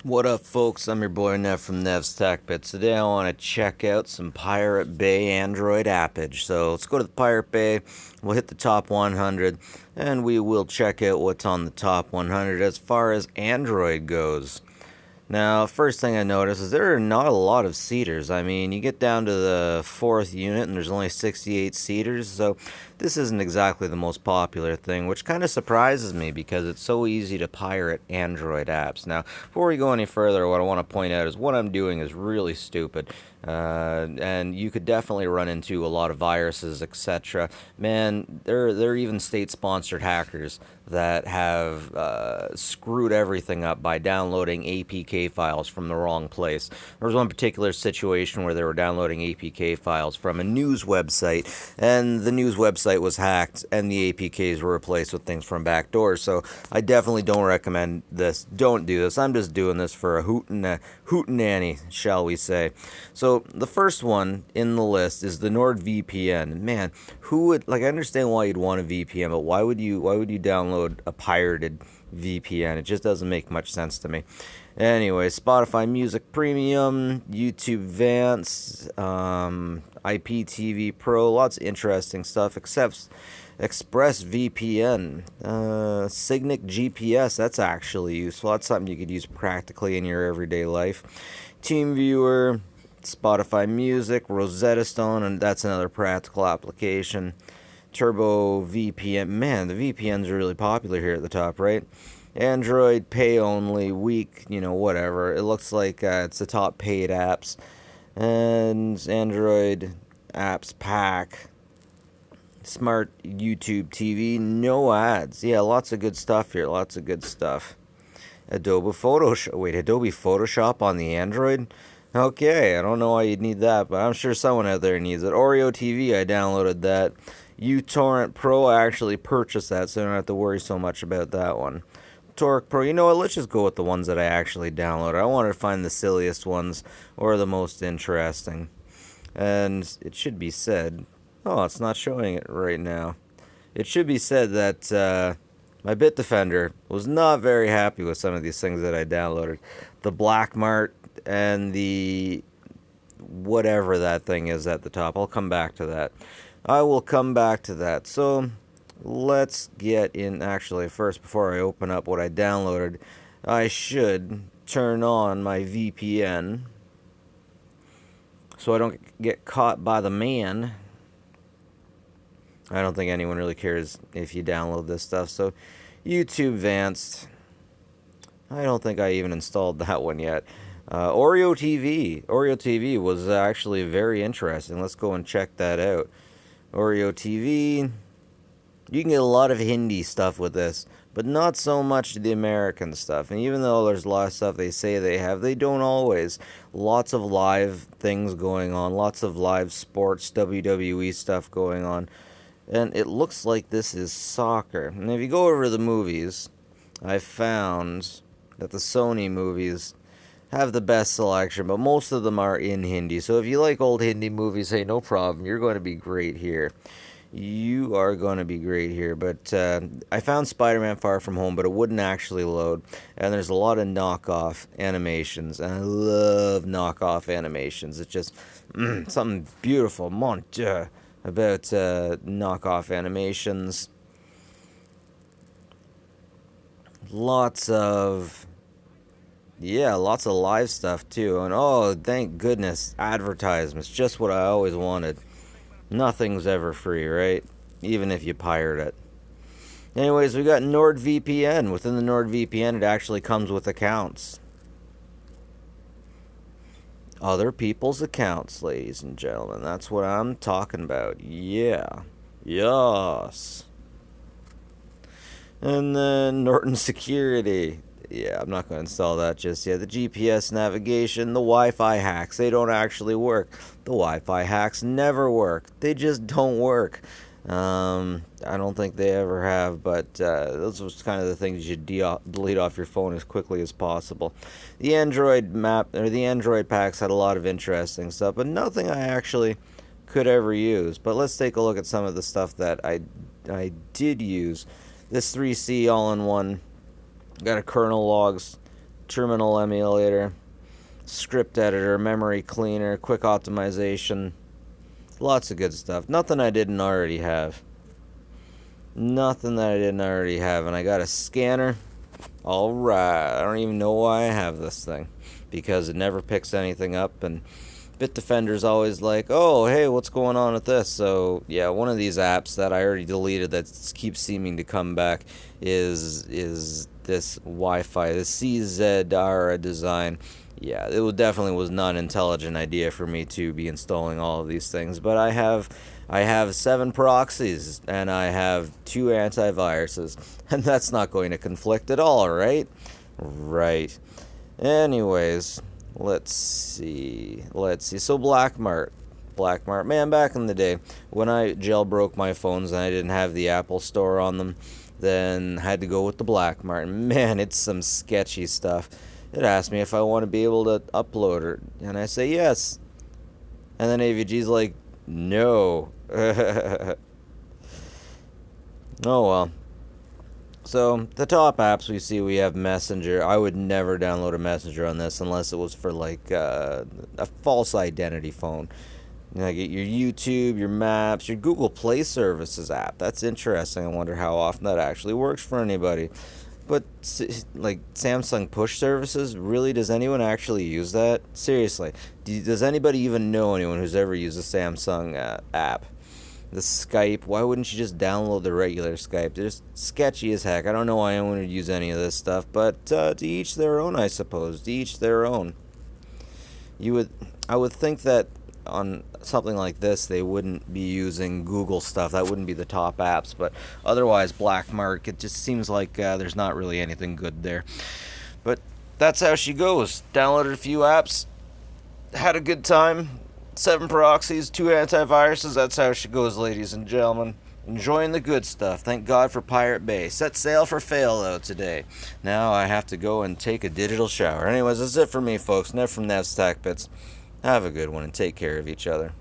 What up, folks? I'm your boy Nev from Nev's Tech Bits. Today I want to check out some Pirate Bay Android appage. So let's go to the Pirate Bay. We'll hit the top 100, and we will check out what's on the top 100 as far as Android goes. Now, first thing I noticed is there are not a lot of seaters. I mean, you get down to the fourth unit and there's only 68 seaters, so this isn't exactly the most popular thing, which kind of surprises me because it's so easy to pirate Android apps. Now, before we go any further, what I want to point out is what I'm doing is really stupid. And you could definitely run into a lot of viruses, etc. Man, there are even state-sponsored hackers that have screwed everything up by downloading APK files from the wrong place. There was one particular situation where they were downloading APK files from a news website, and the news website was hacked, and the APKs were replaced with things from backdoors. So I definitely don't recommend this. Don't do this. I'm just doing this for a hootenanny, shall we say. So the first one in the list is the NordVPN. Man, who would like? I understand why you'd want a VPN, but why would you download a pirated VPN? It just doesn't make much sense to me. Anyway, Spotify Music Premium, YouTube Vance, IPTV Pro, lots of interesting stuff. Except ExpressVPN, Signic GPS. That's actually useful. That's something you could use practically in your everyday life. TeamViewer, Spotify Music, Rosetta Stone, and that's another practical application. Turbo VPN. Man, the VPNs are really popular here at the top, right? Android pay only, week, whatever. It looks like it's the top paid apps. And Android apps pack. Smart YouTube TV, no ads. Yeah, lots of good stuff here. Lots of good stuff. Adobe Photoshop. Wait, Adobe Photoshop on the Android? Okay, I don't know why you'd need that, but I'm sure someone out there needs it. Oreo TV, I downloaded that. uTorrent Pro, I actually purchased that, so I don't have to worry so much about that one. Torque Pro, you know what? Let's just go with the ones that I actually downloaded. I wanted to find the silliest ones or the most interesting. And it should be said, oh, it's not showing it right now. It should be said that my Bitdefender was not very happy with some of these things that I downloaded. The Black Mart and the whatever that thing is at the top. I'll come back to that. I will come back to that. So let's get in. Actually, first, before I open up what I downloaded, I should turn on my VPN so I don't get caught by the man. I don't think anyone really cares if you download this stuff. So, YouTube Vanced. I don't think I even installed that one yet. Oreo TV. Oreo TV was actually very interesting. Let's go and check that out. Oreo TV. You can get a lot of Hindi stuff with this, but not so much the American stuff. And even though there's a lot of stuff they say they have, they don't always. Lots of live things going on, lots of live sports, WWE stuff going on. And it looks like this is soccer. And if you go over the movies, I found that the Sony movies have the best selection, but most of them are in Hindi. So if you like old Hindi movies, hey, no problem. You're going to be great here. You are going to be great here. But I found Spider-Man Far From Home, but it wouldn't actually load. And there's a lot of knockoff animations. And I love knockoff animations. It's just something beautiful. Mon Dieu. About knockoff animations. Lots of live stuff too. And oh, thank goodness, advertisements. Just what I always wanted. Nothing's ever free, right? Even if you pirate it. Anyways, we got NordVPN. Within the NordVPN, it actually comes with accounts. Other people's accounts, ladies and gentlemen. That's what I'm talking about. Yeah. Yes. And then Norton Security. Yeah, I'm not going to install that just yet. The GPS navigation, the Wi-Fi hacks, they don't actually work. The Wi-Fi hacks never work. They just don't work. I don't think they ever have, but those was kind of the things you delete off your phone as quickly as possible. The Android map or the Android packs had a lot of interesting stuff, but nothing I actually could ever use. But let's take a look at some of the stuff that I did use. This 3C all-in-one got a kernel logs terminal emulator, script editor, memory cleaner, quick optimization. Lots of good stuff. Nothing I didn't already have. Nothing that I didn't already have. And I got a scanner. Alright. I don't even know why I have this thing. Because it never picks anything up. And Bitdefender's always like, oh, hey, what's going on with this? So, yeah, one of these apps that I already deleted that keeps seeming to come back is this Wi-Fi, the CZR design. Yeah, it definitely was not an intelligent idea for me to be installing all of these things, but I have 7 proxies and I have 2 antiviruses, and that's not going to conflict at all, right? Right. Anyways, let's see. So Blackmart, man, back in the day when I jailbroke my phones and I didn't have the Apple Store on them, then had to go with the Blackmart. Man, it's some sketchy stuff. It asked me if I want to be able to upload it, and I say yes. And then AVG's like, no. Oh well. So, the top apps we have Messenger. I would never download a Messenger on this unless it was for, like, a false identity phone. You know, get your YouTube, your Maps, your Google Play Services app. That's interesting. I wonder how often that actually works for anybody. But, like, Samsung push services, really, does anyone actually use that? Seriously, does anybody even know anyone who's ever used a Samsung app? The Skype, why wouldn't you just download the regular Skype? They're just sketchy as heck. I don't know why anyone would use any of this stuff, but to each their own, I suppose. To each their own. I would think that on something like this, they wouldn't be using Google stuff. That wouldn't be the top apps, but otherwise, Blackmark, it just seems like there's not really anything good there. But that's how she goes. Downloaded a few apps, had a good time, 7 proxies, 2 antiviruses. That's how she goes, ladies and gentlemen. Enjoying the good stuff. Thank God for Pirate Bay. Set sail for fail, though, today. Now I have to go and take a digital shower. Anyways, that's it for me, folks. Nev from Nev's Tech Bits. Have a good one and take care of each other.